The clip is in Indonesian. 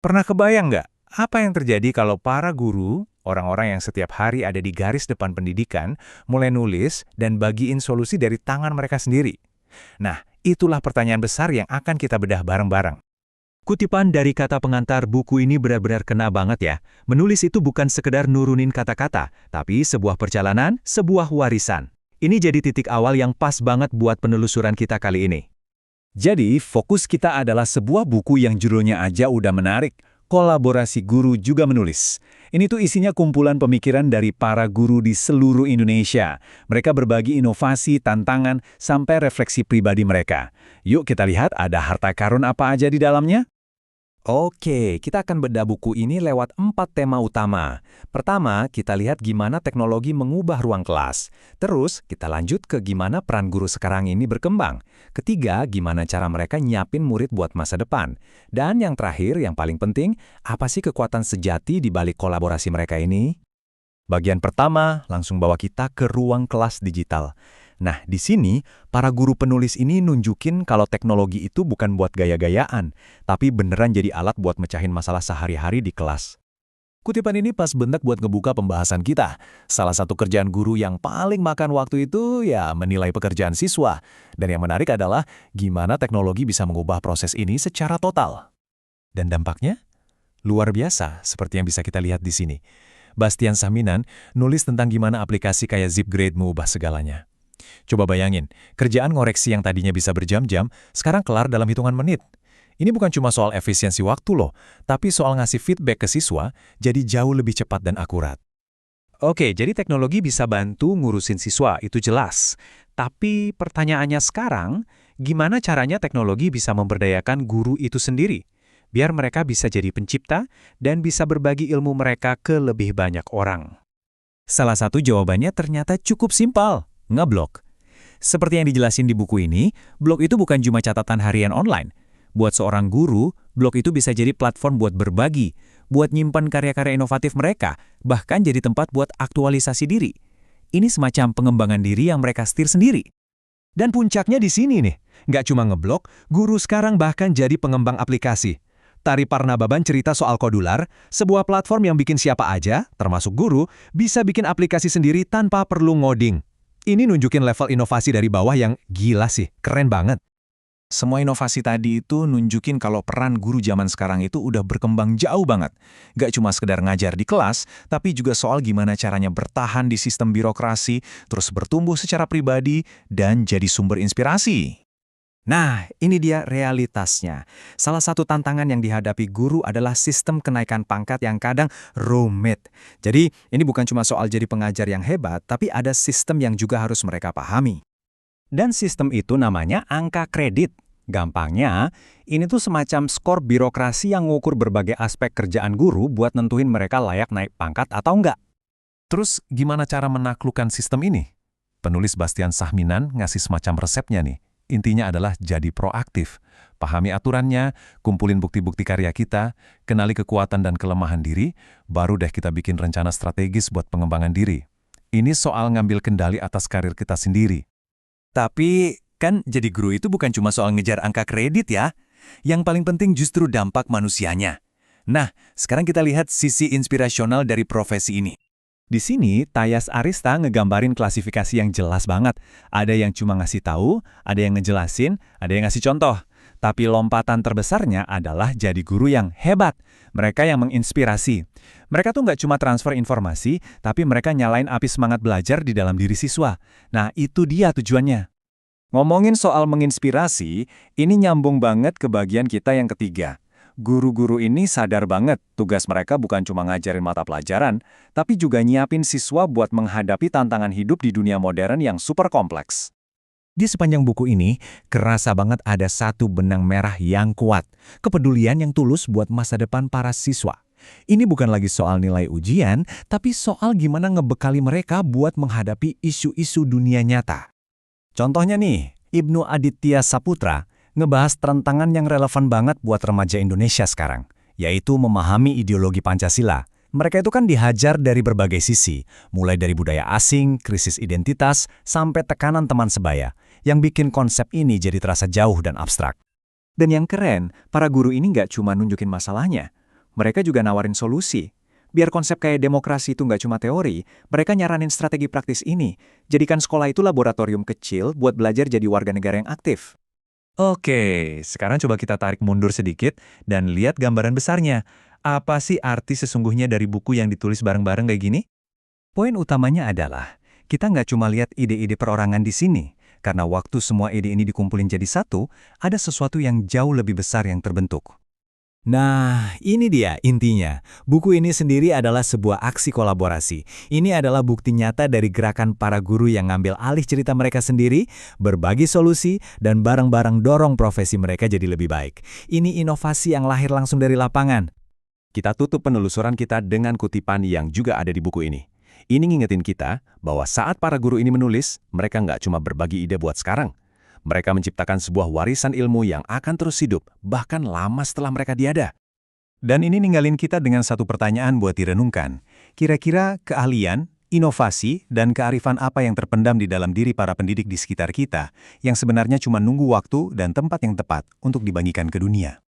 Pernah kebayang nggak apa yang terjadi kalau para guru, orang-orang yang setiap hari ada di garis depan pendidikan, mulai nulis dan bagiin solusi dari tangan mereka sendiri? Nah, itulah pertanyaan besar yang akan kita bedah bareng-bareng. Kutipan dari kata pengantar buku ini benar-benar kena banget ya. Menulis itu bukan sekedar nurunin kata-kata, tapi sebuah perjalanan, sebuah warisan. Ini jadi titik awal yang pas banget buat penelusuran kita kali ini. Jadi, fokus kita adalah sebuah buku yang judulnya aja udah menarik, kolaborasi guru juga menulis. Ini tuh isinya kumpulan pemikiran dari para guru di seluruh Indonesia. Mereka berbagi inovasi, tantangan, sampai refleksi pribadi mereka. Yuk kita lihat ada harta karun apa aja di dalamnya. Oke, kita akan bedah buku ini lewat 4 tema utama. Pertama, kita lihat gimana teknologi mengubah ruang kelas. Terus, kita lanjut ke gimana peran guru sekarang ini berkembang. Ketiga, gimana cara mereka nyiapin murid buat masa depan. Dan yang terakhir, yang paling penting, apa sih kekuatan sejati di balik kolaborasi mereka ini? Bagian pertama, langsung bawa kita ke ruang kelas digital. Nah, di sini, para guru penulis ini nunjukin kalau teknologi itu bukan buat gaya-gayaan, tapi beneran jadi alat buat mecahin masalah sehari-hari di kelas. Kutipan ini pas banget buat ngebuka pembahasan kita. Salah satu kerjaan guru yang paling makan waktu itu ya menilai pekerjaan siswa. Dan yang menarik adalah gimana teknologi bisa mengubah proses ini secara total. Dan dampaknya? Luar biasa, seperti yang bisa kita lihat di sini. Bastian Sahminan nulis tentang gimana aplikasi kayak Zipgrade mengubah segalanya. Coba bayangin, kerjaan ngoreksi yang tadinya bisa berjam-jam, sekarang kelar dalam hitungan menit. Ini bukan cuma soal efisiensi waktu loh, tapi soal ngasih feedback ke siswa, jadi jauh lebih cepat dan akurat. Oke, jadi teknologi bisa bantu ngurusin siswa, itu jelas. Tapi pertanyaannya sekarang, gimana caranya teknologi bisa memberdayakan guru itu sendiri? Biar mereka bisa jadi pencipta dan bisa berbagi ilmu mereka ke lebih banyak orang. Salah satu jawabannya ternyata cukup simpel. Ngeblog. Seperti yang dijelasin di buku ini, blog itu bukan cuma catatan harian online. Buat seorang guru, blog itu bisa jadi platform buat berbagi, buat nyimpan karya-karya inovatif mereka, bahkan jadi tempat buat aktualisasi diri. Ini semacam pengembangan diri yang mereka setir sendiri. Dan puncaknya di sini nih, nggak cuma ngeblog, guru sekarang bahkan jadi pengembang aplikasi. Tari Parnababan cerita soal Kodular, sebuah platform yang bikin siapa aja, termasuk guru, bisa bikin aplikasi sendiri tanpa perlu ngoding. Ini nunjukin level inovasi dari bawah yang gila sih, keren banget. Semua inovasi tadi itu nunjukin kalau peran guru zaman sekarang itu udah berkembang jauh banget. Gak cuma sekedar ngajar di kelas, tapi juga soal gimana caranya bertahan di sistem birokrasi, terus bertumbuh secara pribadi, dan jadi sumber inspirasi. Nah, ini dia realitasnya. Salah satu tantangan yang dihadapi guru adalah sistem kenaikan pangkat yang kadang rumit. Jadi, ini bukan cuma soal jadi pengajar yang hebat, tapi ada sistem yang juga harus mereka pahami. Dan sistem itu namanya angka kredit. Gampangnya, ini tuh semacam skor birokrasi yang ngukur berbagai aspek kerjaan guru buat nentuin mereka layak naik pangkat atau enggak. Terus, gimana cara menaklukkan sistem ini? Penulis Bastian Sahminan ngasih semacam resepnya nih. Intinya adalah jadi proaktif, pahami aturannya, kumpulin bukti-bukti karya kita, kenali kekuatan dan kelemahan diri, baru deh kita bikin rencana strategis buat pengembangan diri. Ini soal ngambil kendali atas karir kita sendiri. Tapi kan jadi guru itu bukan cuma soal ngejar angka kredit ya. Yang paling penting justru dampak manusianya. Nah, sekarang kita lihat sisi inspirasional dari profesi ini. Di sini, Tayas Arista ngegambarin klasifikasi yang jelas banget. Ada yang cuma ngasih tahu, ada yang ngejelasin, ada yang ngasih contoh. Tapi lompatan terbesarnya adalah jadi guru yang hebat. Mereka yang menginspirasi. Mereka tuh nggak cuma transfer informasi, tapi mereka nyalain api semangat belajar di dalam diri siswa. Nah, itu dia tujuannya. Ngomongin soal menginspirasi, ini nyambung banget ke bagian kita yang ketiga. Guru-guru ini sadar banget tugas mereka bukan cuma ngajarin mata pelajaran, tapi juga nyiapin siswa buat menghadapi tantangan hidup di dunia modern yang super kompleks. Di sepanjang buku ini, kerasa banget ada satu benang merah yang kuat. Kepedulian yang tulus buat masa depan para siswa. Ini bukan lagi soal nilai ujian, tapi soal gimana ngebekali mereka buat menghadapi isu-isu dunia nyata. Contohnya nih, Ibnu Aditya Saputra ngebahas tantangan yang relevan banget buat remaja Indonesia sekarang, yaitu memahami ideologi Pancasila. Mereka itu kan dihajar dari berbagai sisi, mulai dari budaya asing, krisis identitas, sampai tekanan teman sebaya, yang bikin konsep ini jadi terasa jauh dan abstrak. Dan yang keren, para guru ini nggak cuma nunjukin masalahnya. Mereka juga nawarin solusi. Biar konsep kayak demokrasi itu nggak cuma teori, mereka nyaranin strategi praktis ini. Jadikan sekolah itu laboratorium kecil buat belajar jadi warga negara yang aktif. Oke, sekarang coba kita tarik mundur sedikit dan lihat gambaran besarnya. Apa sih arti sesungguhnya dari buku yang ditulis bareng-bareng kayak gini? Poin utamanya adalah, kita nggak cuma lihat ide-ide perorangan di sini, karena waktu semua ide ini dikumpulin jadi satu, ada sesuatu yang jauh lebih besar yang terbentuk. Nah, ini dia intinya. Buku ini sendiri adalah sebuah aksi kolaborasi. Ini adalah bukti nyata dari gerakan para guru yang ngambil alih cerita mereka sendiri, berbagi solusi, dan bareng-bareng dorong profesi mereka jadi lebih baik. Ini inovasi yang lahir langsung dari lapangan. Kita tutup penelusuran kita dengan kutipan yang juga ada di buku ini. Ini ngingetin kita bahwa saat para guru ini menulis, mereka nggak cuma berbagi ide buat sekarang. Mereka menciptakan sebuah warisan ilmu yang akan terus hidup, bahkan lama setelah mereka tiada. Dan ini ninggalin kita dengan satu pertanyaan buat direnungkan. Kira-kira keahlian, inovasi, dan kearifan apa yang terpendam di dalam diri para pendidik di sekitar kita, yang sebenarnya cuma nunggu waktu dan tempat yang tepat untuk dibagikan ke dunia?